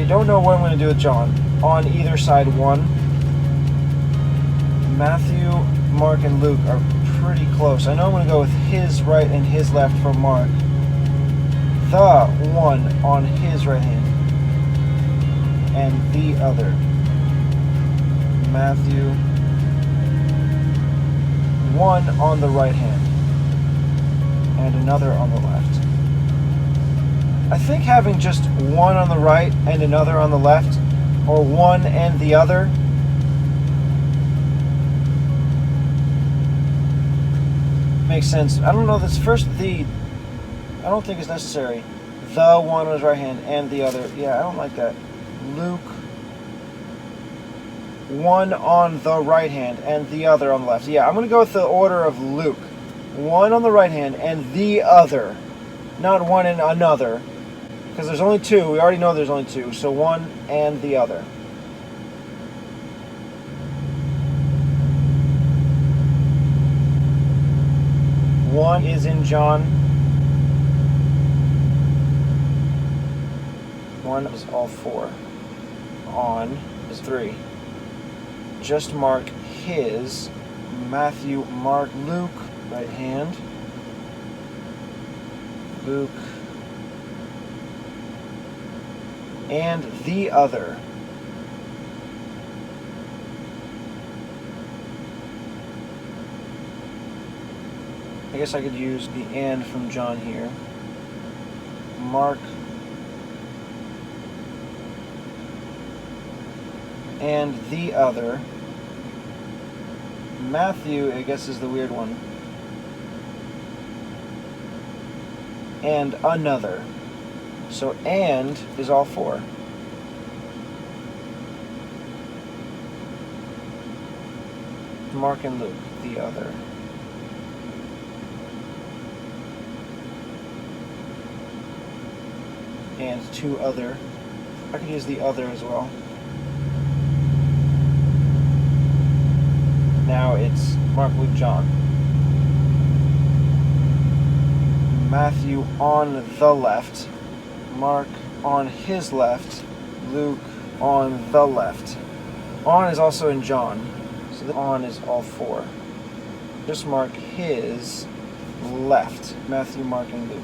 I don't know what I'm going to do with John. On either side, 1. Matthew, Mark, and Luke are pretty close. I know I'm going to go with his right and his left for Mark. The one on his right hand. And the other. Matthew. 1 on the right hand. And another on the left. I think having just 1 on the right and another on the left, or 1 and the other, makes sense. I don't know, this first I don't think it's necessary. The one on his right hand and the other. Yeah, I don't like that. Luke, 1 on the right hand and the other on the left. Yeah, I'm going to go with the order of Luke. 1 on the right hand and the other. Not 1 and another. Because there's only 2. We already know there's only 2. So 1 and the other. One is in John. 1 is all 4. On is 3. Just mark his. Matthew, Mark, Luke, right hand. Luke. And the other. I guess I could use the and from John here. Mark and the other. Matthew, I guess, is the weird one. And another. So and is all 4. Mark and Luke, the other. And 2 other. I could use the other as well. Now it's Mark, Luke, John. Matthew on the left. Mark on his left. Luke on the left. On is also in John. So the on is all 4. Just mark his left. Matthew, Mark, and Luke.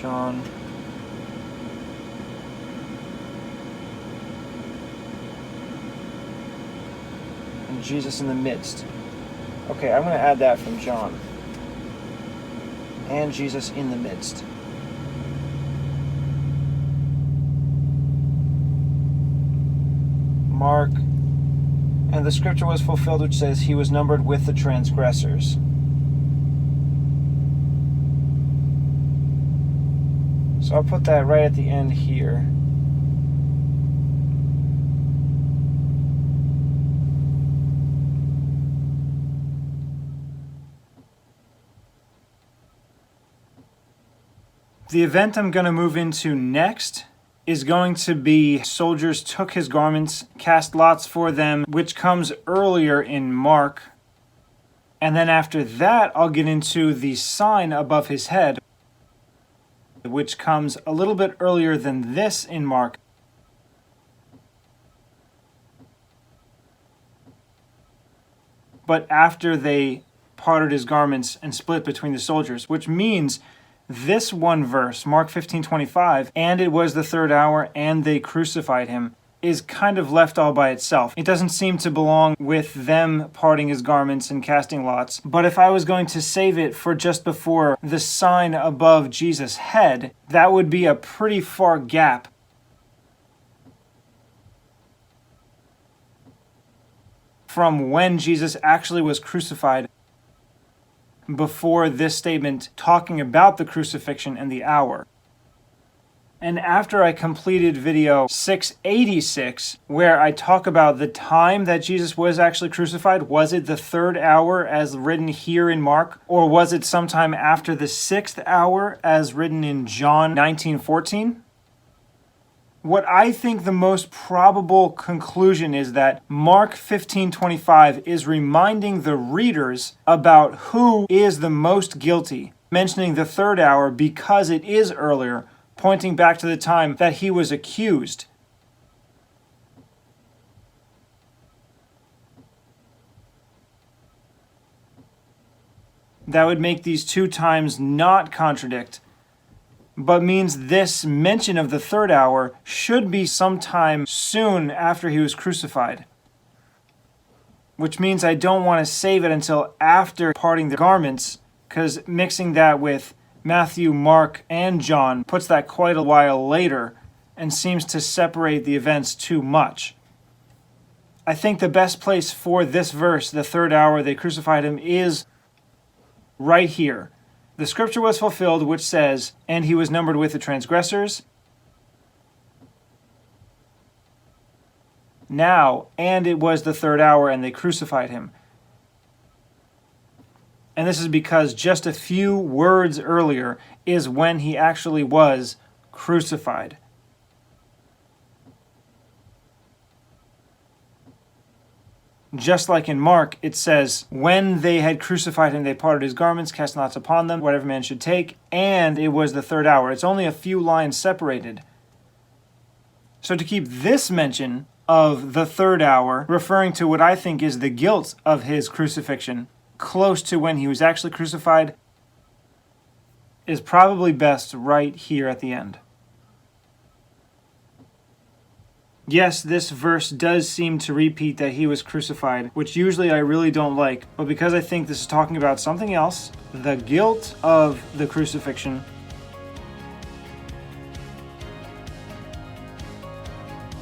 John. And Jesus in the midst. Okay, I'm going to add that from John. And Jesus in the midst. Mark. And the scripture was fulfilled which says he was numbered with the transgressors. So I'll put that right at the end here. The event I'm going to move into next is going to be soldiers took his garments, cast lots for them, which comes earlier in Mark. And then after that, I'll get into the sign above his head, which comes a little bit earlier than this in Mark. But after they parted his garments and split between the soldiers, which means this one verse, Mark 15:25, and it was the 3rd hour, and they crucified him, is kind of left all by itself. It doesn't seem to belong with them parting his garments and casting lots. But if I was going to save it for just before the sign above Jesus' head, that would be a pretty far gap from when Jesus actually was crucified before this statement talking about the crucifixion and the hour. And after I completed video 686, where I talk about the time that Jesus was actually crucified, was it the 3rd hour as written here in Mark, or was it sometime after the 6th hour as written in John 19:14? What I think the most probable conclusion is that Mark 15:25 is reminding the readers about who is the most guilty, mentioning the third hour because it is earlier, pointing back to the time that he was accused. That would make these two times not contradict, but means this mention of the third hour should be sometime soon after he was crucified. Which means I don't want to save it until after parting the garments, because mixing that with Matthew, Mark, and John puts that quite a while later and seems to separate the events too much. I think the best place for this verse, the third hour they crucified him, is right here. The scripture was fulfilled, which says, and he was numbered with the transgressors. Now, and it was the third hour, and they crucified him. And this is because just a few words earlier is when he actually was crucified. Just like in Mark, it says, when they had crucified him, they parted his garments, cast lots upon them, whatever man should take, and it was the third hour. It's only a few lines separated. So to keep this mention of the third hour, referring to what I think is the guilt of his crucifixion, close to when he was actually crucified, is probably best right here at the end. Yes, this verse does seem to repeat that he was crucified, which usually I really don't like, but because I think this is talking about something else, the guilt of the crucifixion,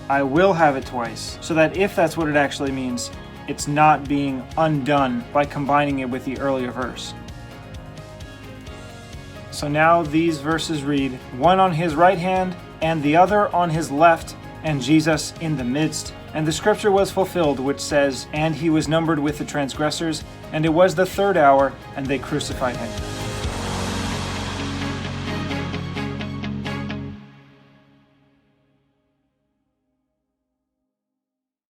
I will have it twice, so that if that's what it actually means, it's not being undone by combining it with the earlier verse. So now these verses read, one on his right hand and the other on his left, and Jesus in the midst. And the scripture was fulfilled, which says, and he was numbered with the transgressors, and it was the third hour, and they crucified him.